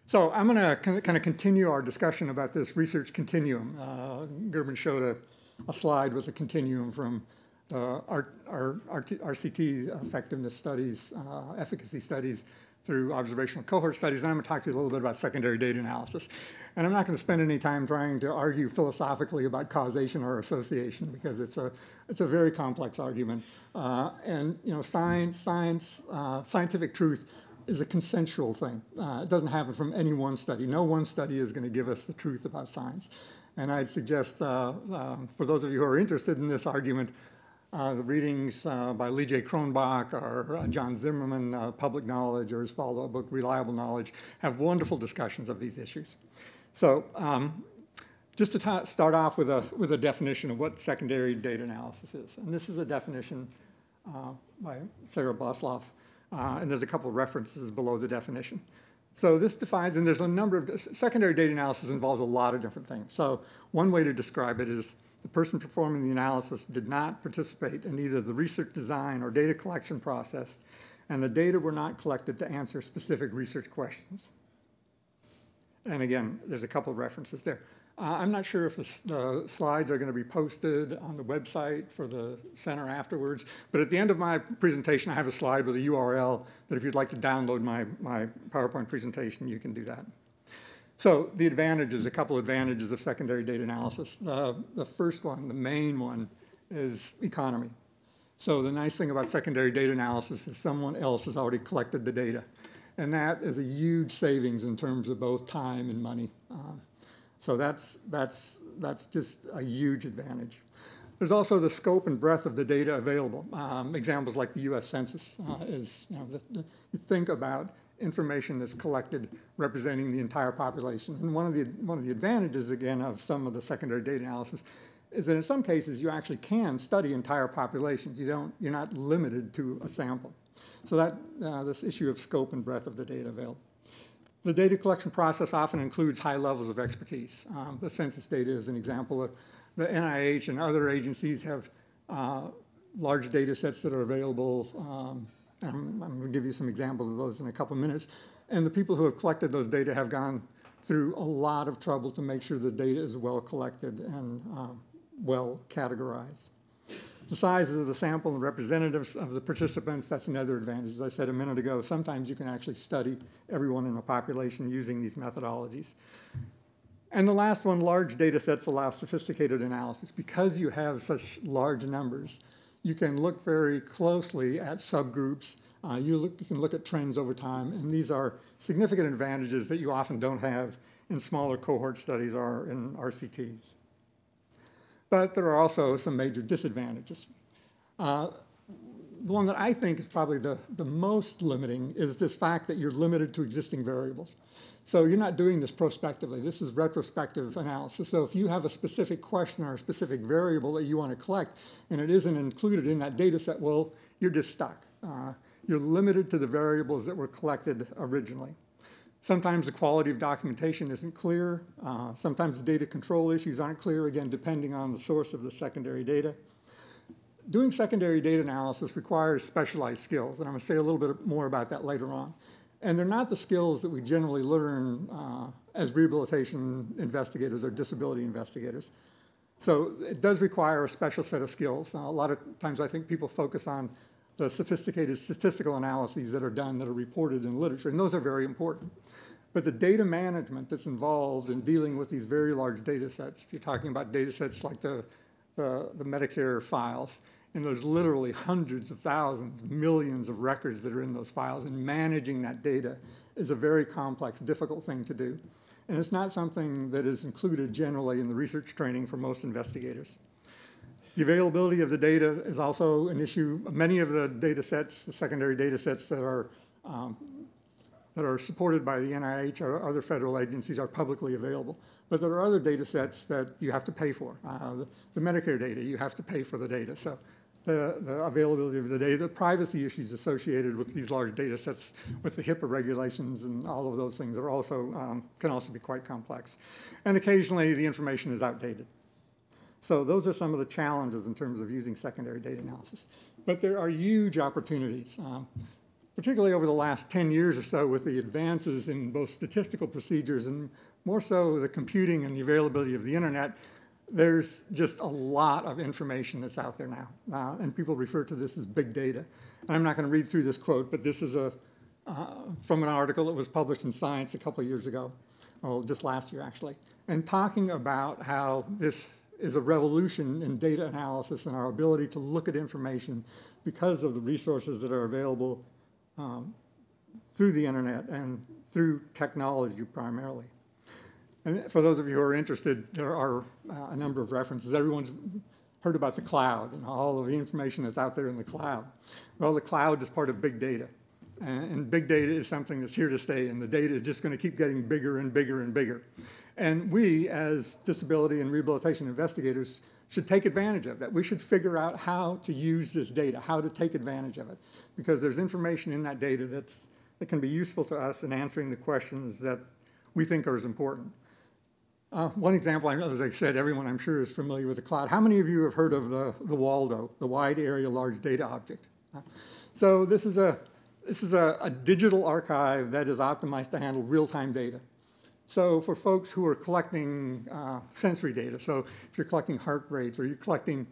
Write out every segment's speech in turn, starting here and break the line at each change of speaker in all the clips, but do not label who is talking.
So I'm going to kind of continue our discussion about this research continuum. Gerben showed a slide with a continuum from our RCT effectiveness studies, efficacy studies, through observational cohort studies, and I'm going to talk to you a little bit about secondary data analysis. And I'm not going to spend any time trying to argue philosophically about causation or association, because it's a very complex argument. And you know, scientific truth is a consensual thing. It doesn't happen from any one study. No one study is going to give us the truth about science. And I'd suggest, for those of you who are interested in this argument, the readings by Lee J. Cronbach or John Zimmerman, Public Knowledge, or his follow-up book, Reliable Knowledge, have wonderful discussions of these issues. So just to start off with a definition of what secondary data analysis is. And this is a definition by Sarah Bosloff, and there's a couple of references below the definition. So this defines, and there's a number of, secondary data analysis involves a lot of different things. So one way to describe it is the person performing the analysis did not participate in either the research design or data collection process, and the data were not collected to answer specific research questions. And again, there's a couple of references there. I'm not sure if the slides are going to be posted on the website for the center afterwards, but at the end of my presentation, I have a slide with a URL that if you'd like to download my PowerPoint presentation, you can do that. So the advantages, a couple advantages of secondary data analysis. The first one, the main one, is economy. So the nice thing about secondary data analysis is someone else has already collected the data. And that is a huge savings in terms of both time and money. So that's just a huge advantage. There's also the scope and breadth of the data available. Examples like the U.S. Census is, you know, you think about information that's collected representing the entire population. And one of the advantages, again, of some of the secondary data analysis is that in some cases you actually can study entire populations. You're not limited to a sample. So that this issue of scope and breadth of the data available. The data collection process often includes high levels of expertise. The census data is an example. The NIH and other agencies have large data sets that are available. I'm going to give you some examples of those in a couple of minutes. And the people who have collected those data have gone through a lot of trouble to make sure the data is well collected and well categorized. The sizes of the sample and representatives of the participants, that's another advantage. As I said a minute ago, sometimes you can actually study everyone in a population using these methodologies. And the last one, large data sets allow sophisticated analysis. Because you have such large numbers, you can look very closely at subgroups. You can look at trends over time, and these are significant advantages that you often don't have in smaller cohort studies or in RCTs. But there are also some major disadvantages. The one that I think is probably the most limiting is this fact that you're limited to existing variables. So you're not doing this prospectively. This is retrospective analysis. So if you have a specific question or a specific variable that you want to collect and it isn't included in that data set, well, you're just stuck. You're limited to the variables that were collected originally. Sometimes the quality of documentation isn't clear. Sometimes the data control issues aren't clear, again, depending on the source of the secondary data. Doing secondary data analysis requires specialized skills, and I'm going to say a little bit more about that later on. And they're not the skills that we generally learn as rehabilitation investigators or disability investigators. So it does require a special set of skills. Now, a lot of times I think people focus on the sophisticated statistical analyses that are done that are reported in literature, and those are very important. But the data management that's involved in dealing with these very large data sets, if you're talking about data sets like the Medicare files, and there's literally hundreds of thousands, millions of records that are in those files, and managing that data is a very complex, difficult thing to do. And it's not something that is included generally in the research training for most investigators. The availability of the data is also an issue. Many of the data sets, the secondary data sets that are supported by the NIH or other federal agencies are publicly available. But there are other data sets that you have to pay for. The Medicare data, you have to pay for the data. So the availability of the data, the privacy issues associated with these large data sets, with the HIPAA regulations and all of those things are also, can also be quite complex. And occasionally the information is outdated. So those are some of the challenges in terms of using secondary data analysis. But there are huge opportunities. particularly over the last 10 years or so with the advances in both statistical procedures and more so the computing and the availability of the internet, there's just a lot of information that's out there now. And people refer to this as big data. And I'm not going to read through this quote, but this is from an article that was published in Science a couple of years ago, well, just last year actually, and talking about how this is a revolution in data analysis and our ability to look at information because of the resources that are available through the internet and through technology primarily. And for those of you who are interested, there are a number of references. Everyone's heard about the cloud and all of the information that's out there in the cloud. Well, the cloud is part of big data. And big data is something that's here to stay, and the data is just going to keep getting bigger and bigger and bigger. And we, as disability and rehabilitation investigators, should take advantage of that. We should figure out how to use this data, how to take advantage of it, because there's information in that data that can be useful to us in answering the questions that we think are as important. One example, as I said, everyone I'm sure is familiar with the cloud. How many of you have heard of the WALDO, the Wide Area Large Data Object? So this is a digital archive that is optimized to handle real-time data. So for folks who are collecting sensory data, so if you're collecting heart rates or you're collecting,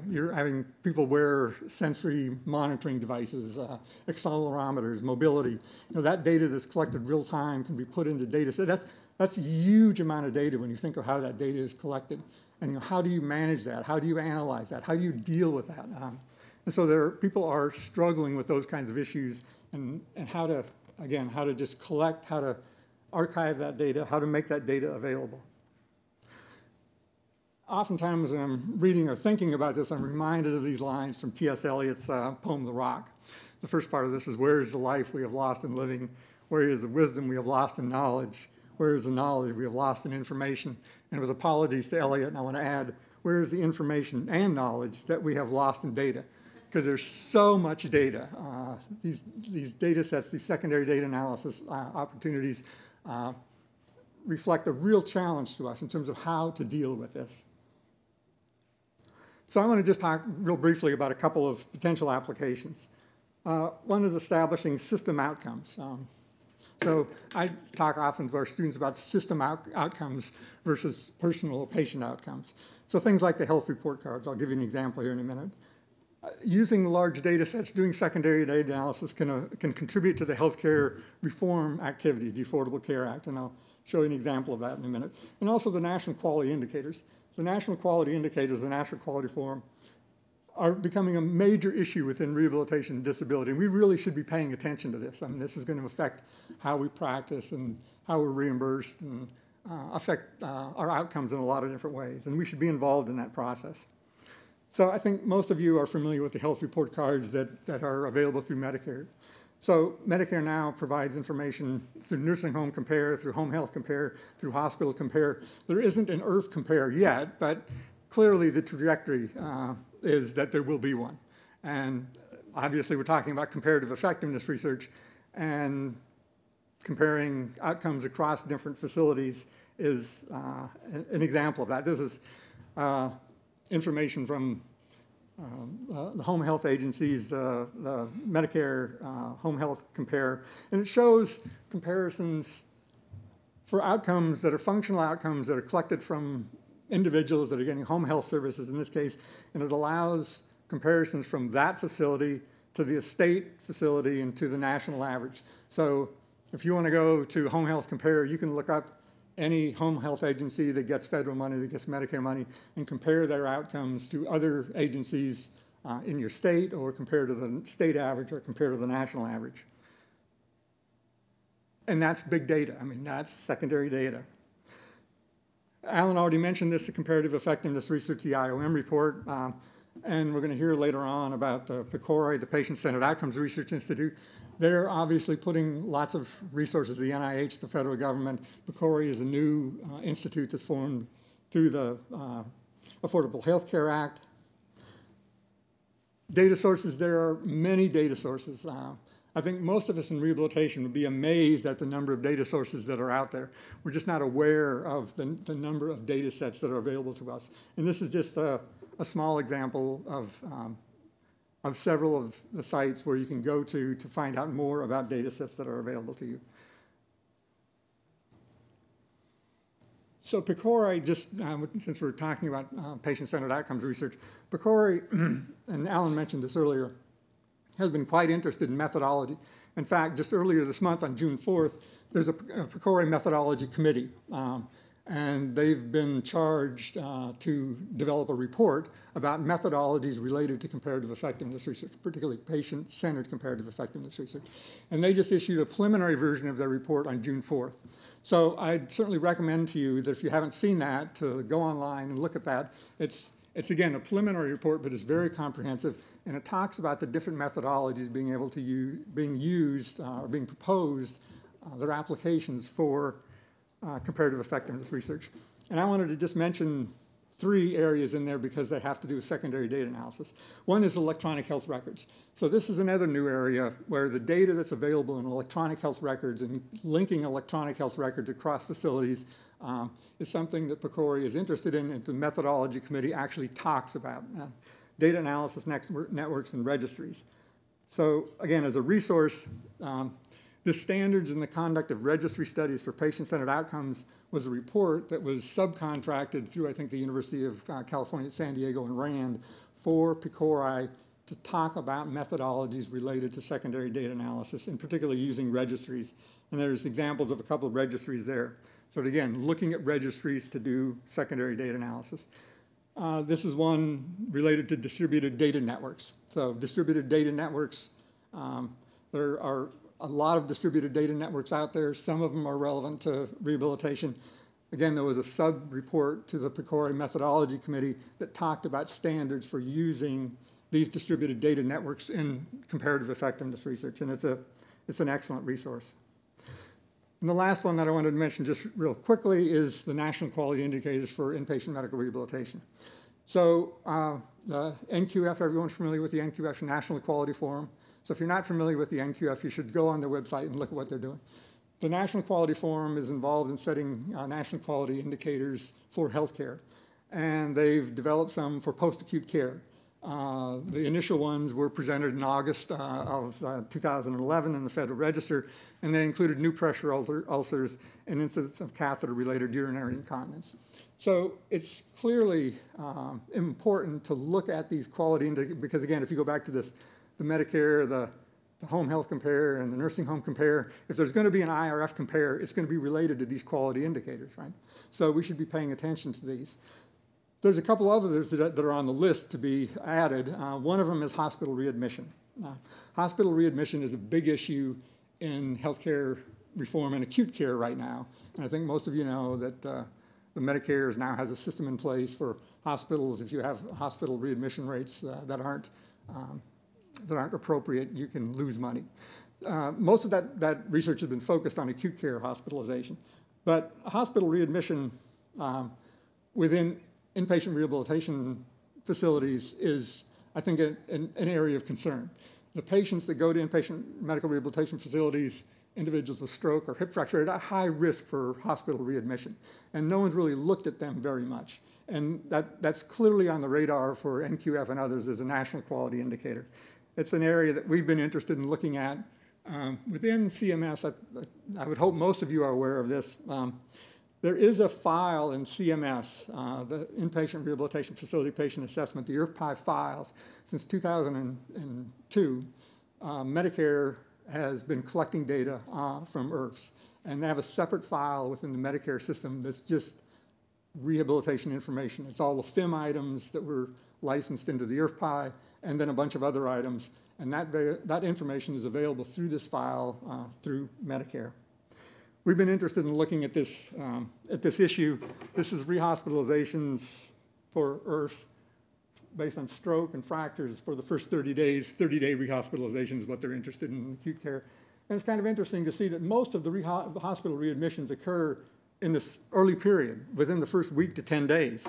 you're having people wear sensory monitoring devices, accelerometers, mobility, that data that's collected real time can be put into data. So that's a huge amount of data when you think of how that data is collected. And how do you manage that? How do you analyze that? How do you deal with that? And so people are struggling with those kinds of issues and how to, again, how to just collect, how to archive that data, how to make that data available. Oftentimes when I'm reading or thinking about this, I'm reminded of these lines from T.S. Eliot's poem, The Rock. The first part of this is, where is the life we have lost in living? Where is the wisdom we have lost in knowledge? Where is the knowledge we have lost in information? And with apologies to Eliot, I want to add, where is the information and knowledge that we have lost in data? Because there's so much data. These data sets, these secondary data analysis opportunities reflect a real challenge to us in terms of how to deal with this. So I want to just talk real briefly about a couple of potential applications. One is establishing system outcomes. So I talk often to our students about system outcomes versus personal or patient outcomes. So things like the health report cards, I'll give you an example here in a minute. Using large data sets, doing secondary data analysis can contribute to the healthcare reform activities, the Affordable Care Act, and I'll show you an example of that in a minute. And also the national quality indicators. The national quality indicators, the National Quality Forum, are becoming a major issue within rehabilitation and disability, and we really should be paying attention to this. I mean, this is going to affect how we practice and how we're reimbursed and affect our outcomes in a lot of different ways, and we should be involved in that process. So I think most of you are familiar with the health report cards that are available through Medicare. So Medicare now provides information through Nursing Home Compare, through Home Health Compare, through Hospital Compare. There isn't an IRF Compare yet, but clearly the trajectory is that there will be one. And obviously we're talking about comparative effectiveness research, and comparing outcomes across different facilities is an example of that. This is information from the home health agencies, the Medicare Home Health Compare, and it shows comparisons for outcomes that are functional outcomes that are collected from individuals that are getting home health services in this case, and it allows comparisons from that facility to the state facility and to the national average. So if you want to go to Home Health Compare, you can look up any home health agency that gets federal money, that gets Medicare money, and compare their outcomes to other agencies in your state, or compare to the state average, or compare to the national average. And that's big data. I mean, that's secondary data. Alan already mentioned this, the Comparative Effectiveness Research, the IOM report, and we're going to hear later on about the PCORI, the Patient-Centered Outcomes Research Institute. They're obviously putting lots of resources, the NIH, the federal government. PCORI is a new institute that's formed through the Affordable Health Care Act. Data sources, there are many data sources. I think most of us in rehabilitation would be amazed at the number of data sources that are out there. We're just not aware of the number of data sets that are available to us. And this is just a small example of of several of the sites where you can go to find out more about data sets that are available to you. So PCORI, just since we're talking about patient-centered outcomes research, PCORI, and Alan mentioned this earlier, has been quite interested in methodology. In fact, just earlier this month on June 4th, there's a PCORI methodology committee, and they've been charged to develop a report about methodologies related to comparative effectiveness research, particularly patient-centered comparative effectiveness research. And they just issued a preliminary version of their report on June 4th. So I'd certainly recommend to you that if you haven't seen that, to go online and look at that. It's again, a preliminary report, but it's very comprehensive, and it talks about the different methodologies being used or being proposed, their applications for comparative effectiveness research. And I wanted to just mention 3 areas in there because they have to do with secondary data analysis. One is electronic health records. So this is another new area where the data that's available in electronic health records and linking electronic health records across facilities is something that PCORI is interested in, and the methodology committee actually talks about. Data analysis networks and registries. So again, as a resource, the standards in the conduct of registry studies for patient-centered outcomes was a report that was subcontracted through, I think, the University of California at San Diego and RAND for PCORI to talk about methodologies related to secondary data analysis, and particularly using registries. And there's examples of a couple of registries there. So again, looking at registries to do secondary data analysis. This is one related to distributed data networks. So distributed data networks, there are a lot of distributed data networks out there. Some of them are relevant to rehabilitation. Again, there was a sub-report to the PCORI methodology committee that talked about standards for using these distributed data networks in comparative effectiveness research, and it's an excellent resource. And the last one that I wanted to mention just real quickly is the National Quality Indicators for Inpatient Medical Rehabilitation. So the NQF, everyone's familiar with the NQF, National Quality Forum. So if you're not familiar with the NQF, you should go on their website and look at what they're doing. The National Quality Forum is involved in setting national quality indicators for healthcare, and they've developed some for post-acute care. The initial ones were presented in August of 2011 in the Federal Register, and they included new pressure ulcers and incidents of catheter-related urinary incontinence. So it's clearly important to look at these quality indicators, because again, if you go back to this, the Medicare, the home health compare, and the nursing home compare, if there's going to be an IRF compare, it's going to be related to these quality indicators, right? So we should be paying attention to these. There's a couple others that are on the list to be added. One of them is hospital readmission. Hospital readmission is a big issue in healthcare reform and acute care right now. And I think most of you know that the Medicare now has a system in place for hospitals. If you have hospital readmission rates that aren't appropriate, you can lose money. Most of that research has been focused on acute care hospitalization. But hospital readmission within inpatient rehabilitation facilities is, I think, an area of concern. The patients that go to inpatient medical rehabilitation facilities, individuals with stroke or hip fracture, are at high risk for hospital readmission. And no one's really looked at them very much. And that's clearly on the radar for NQF and others as a national quality indicator. It's an area that we've been interested in looking at. Within CMS, I would hope most of you are aware of this. There is a file in CMS, the Inpatient Rehabilitation Facility Patient Assessment, the IRFPI files. Since 2002, Medicare has been collecting data from IRFs. And they have a separate file within the Medicare system that's just rehabilitation information. It's all the FIM items that were licensed into the IRFPI, and then a bunch of other items. And that information is available through this file through Medicare. We've been interested in looking at this issue. This is rehospitalizations for IRFs based on stroke and fractures for the first 30 days. 30-day rehospitalization is what they're interested in acute care. And it's kind of interesting to see that most of the hospital readmissions occur in this early period, within the first week to 10 days.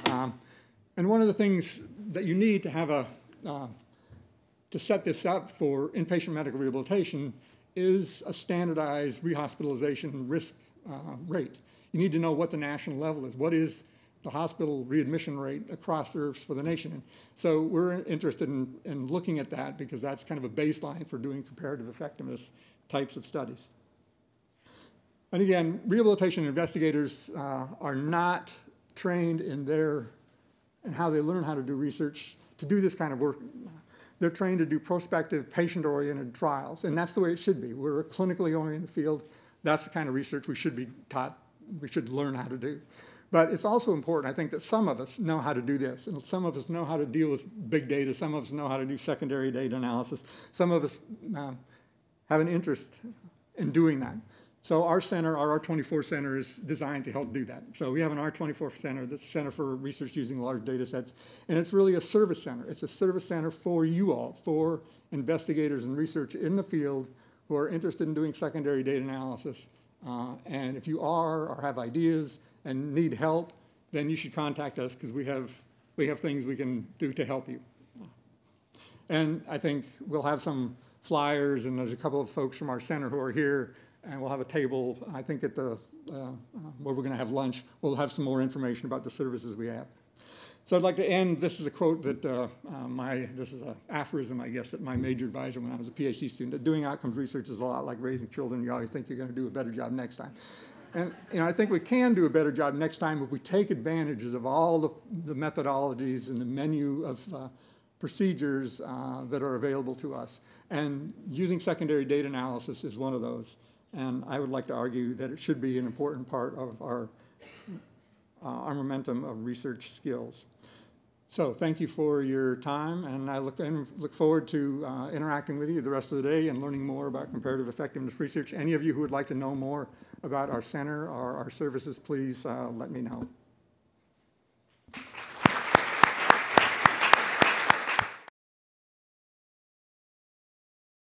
And one of the things that you need to have to set this up for inpatient medical rehabilitation is a standardized rehospitalization risk rate. You need to know what the national level is. What is the hospital readmission rate across IRFs for the nation. So we're interested in looking at that because that's kind of a baseline for doing comparative effectiveness types of studies. And again, rehabilitation investigators are not trained in how they learn how to do research to do this kind of work. They're trained to do prospective, patient-oriented trials, and that's the way it should be. We're a clinically oriented field. That's the kind of research we should be taught, we should learn how to do. But it's also important, I think, that some of us know how to do this, and some of us know how to deal with big data, some of us know how to do secondary data analysis, some of us have an interest in doing that. So our center, our R24 center, is designed to help do that. So we have an R24 center, that's Center for Research Using Large Data Sets, and it's really a service center. It's a service center for you all, for investigators and research in the field who are interested in doing secondary data analysis. And if you are or have ideas and need help, then you should contact us because we have things we can do to help you. And I think we'll have some flyers, and there's a couple of folks from our center who are here, and we'll have a table, I think, at the where we're going to have lunch. We'll have some more information about the services we have. So I'd like to end. This is a quote that this is an aphorism, I guess, that my major advisor when I was a PhD student, that doing outcomes research is a lot like raising children. You always think you're going to do a better job next time. And I think we can do a better job next time if we take advantages of all the methodologies and the menu of procedures that are available to us. And using secondary data analysis is one of those. And I would like to argue that it should be an important part of our armamentum of research skills. So thank you for your time, and I look forward to interacting with you the rest of the day and learning more about comparative effectiveness research. Any of you who would like to know more about our center or our services, please let me know.